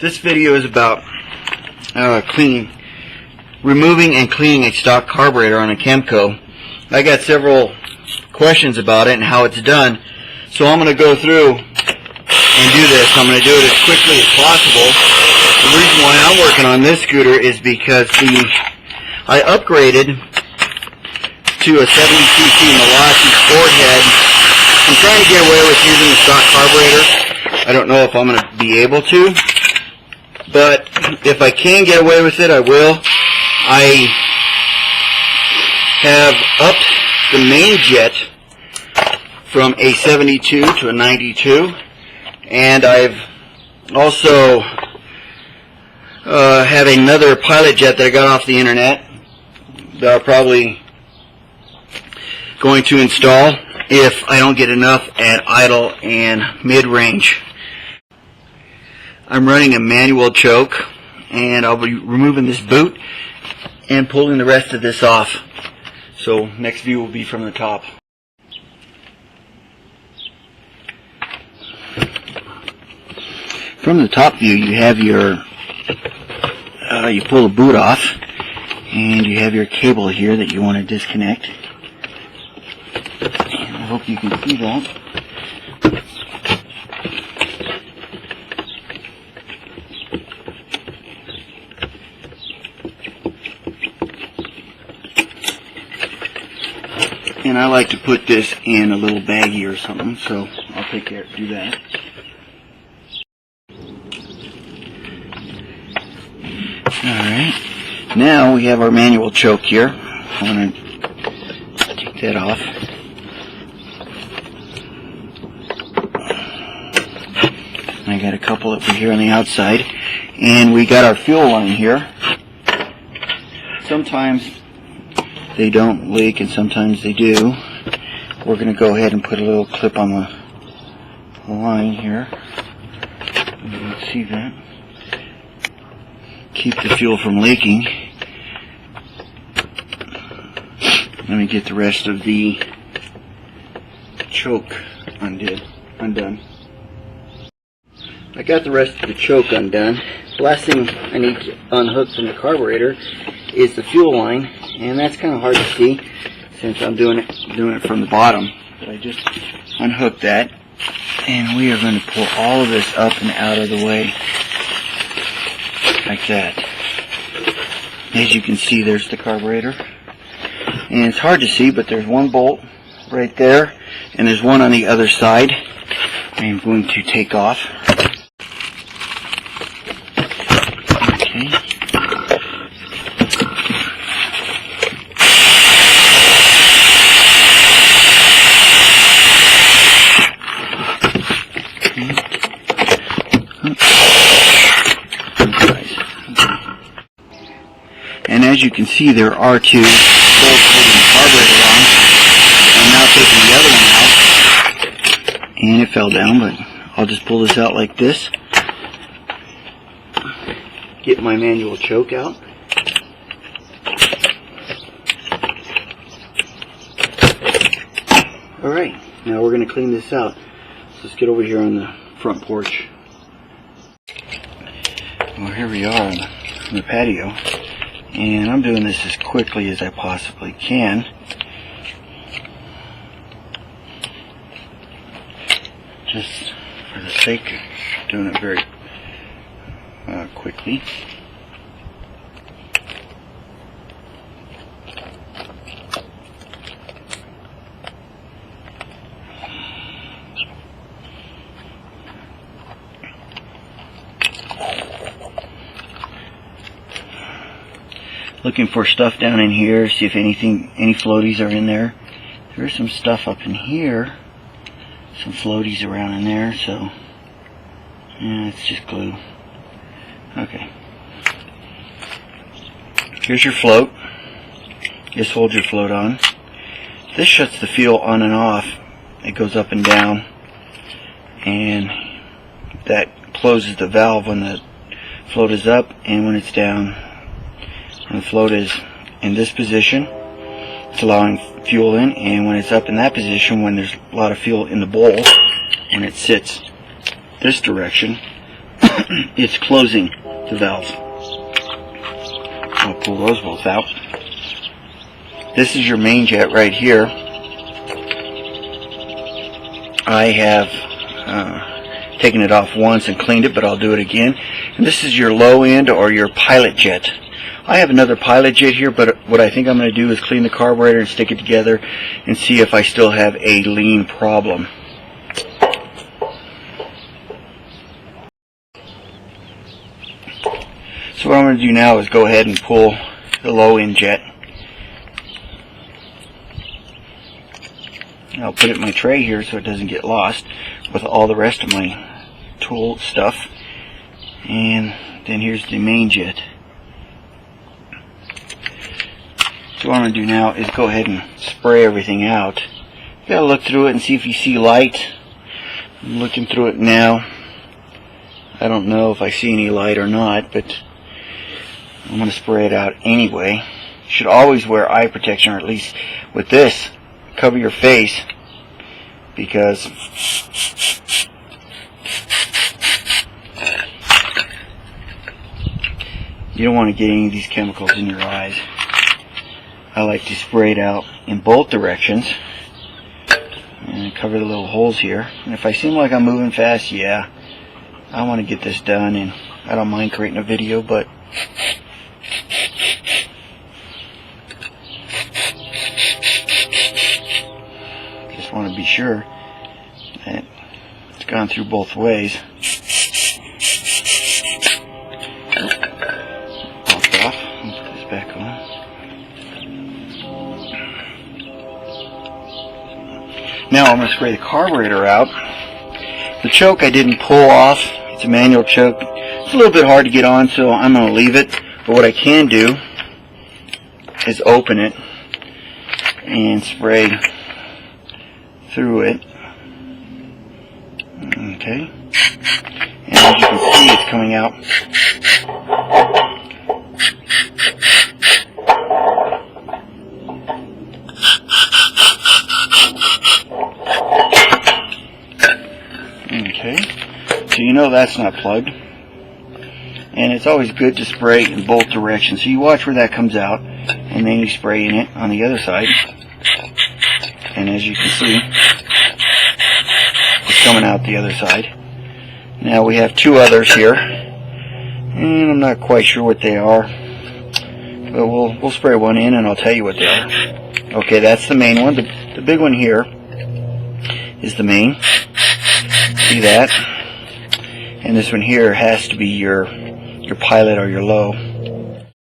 This video is about removing and cleaning a stock carburetor on a Kymco. I got several questions about it and how it's done, so I'm going to go through and do this. I'm going to do it as quickly as possible. The reason why I'm working on this scooter is because I upgraded to a 70cc Milwaukee sport head. I'm trying to get away with using the stock carburetor. I don't know if I'm going to be able to, but if I can get away with it, I will. I have upped the main jet from a 72 to a 92, and I've also have another pilot jet that I got off the internet that I'm probably going to install if I don't get enough at idle and mid-range. I'm running a manual choke, and I'll be removing this boot and pulling the rest of this off. So next view will be from the top. From the top view, you have your you pull the boot off, and you have your cable here that you want to disconnect. And I hope you can see that. And I like to put this in a little baggie or something, so I'll take care to do that. Alright, now we have our manual choke here. I'm going to take that off. I got a couple over here on the outside, and we got our fuel line here. Sometimes they don't leak and sometimes they do. We're going to go ahead and put a little clip on the line here. You can see that. Keep the fuel from leaking. Let me get the rest of the choke undone. I got the rest of the choke undone. The last thing I need to unhook from the carburetor is the fuel line, and that's kind of hard to see since I'm doing it from the bottom. But I just unhooked that, and we are going to pull all of this up and out of the way like that. As you can see, there's the carburetor, and it's hard to see, but there's one bolt right there, and there's one on the other side. I'm going to take off. Okay. And as you can see, there are two bolts holding the carburetor on. I'm now taking the other one out, and it fell down, but I'll just pull this out like this. Get my manual choke out. Alright, now we're going to clean this out. So let's get over here on the front porch. Well, here we are on the patio. And I'm doing this as quickly as I possibly can. Just for the sake of doing it very quickly. Looking for stuff down in here, see if any floaties are in there. There's some stuff up in here, some floaties around in there, so yeah, it's just glue. Okay. Here's your float. Just hold your float on. This shuts the fuel on and off. It goes up and down, and that closes the valve when the float is up and when it's down. When the float is in this position, it's allowing fuel in, and when it's up in that position, when there's a lot of fuel in the bowl, when it sits this direction, it's closing the valves. I'll pull those both out. This is your main jet right here. I have taken it off once and cleaned it, but I'll do it again. And this is your low end or your pilot jet. I have another pilot jet here, but what I think I'm going to do is clean the carburetor and stick it together and see if I still have a lean problem. So what I'm going to do now is go ahead and pull the low end jet. And I'll put it in my tray here so it doesn't get lost with all the rest of my tool stuff. And then here's the main jet. So what I'm going to do now is go ahead and spray everything out. You got to look through it and see if you see light. I'm looking through it now. I don't know if I see any light or not, but I'm going to spray it out anyway. You should always wear eye protection, or at least with this, cover your face, because you don't want to get any of these chemicals in your eyes. I like to spray it out in both directions and cover the little holes here. And if I seem like I'm moving fast, yeah, I want to get this done, and I don't mind creating a video, but just want to be sure that it's gone through both ways. Popped off. Let's put this back on. Now I'm going to spray the carburetor out. The choke I didn't pull off. It's a manual choke. It's a little bit hard to get on, so I'm going to leave it. But what I can do is open it and spray through it. Okay. And as you can see, it's coming out. Okay. So you know that's not plugged. And it's always good to spray in both directions. So you watch where that comes out, and then you spray in it on the other side. And as you can see, it's coming out the other side. Now we have two others here, and I'm not quite sure what they are, but we'll spray one in and I'll tell you what they are. Okay, that's the main one. The big one here is the main. See that? And this one here has to be your pilot or your low.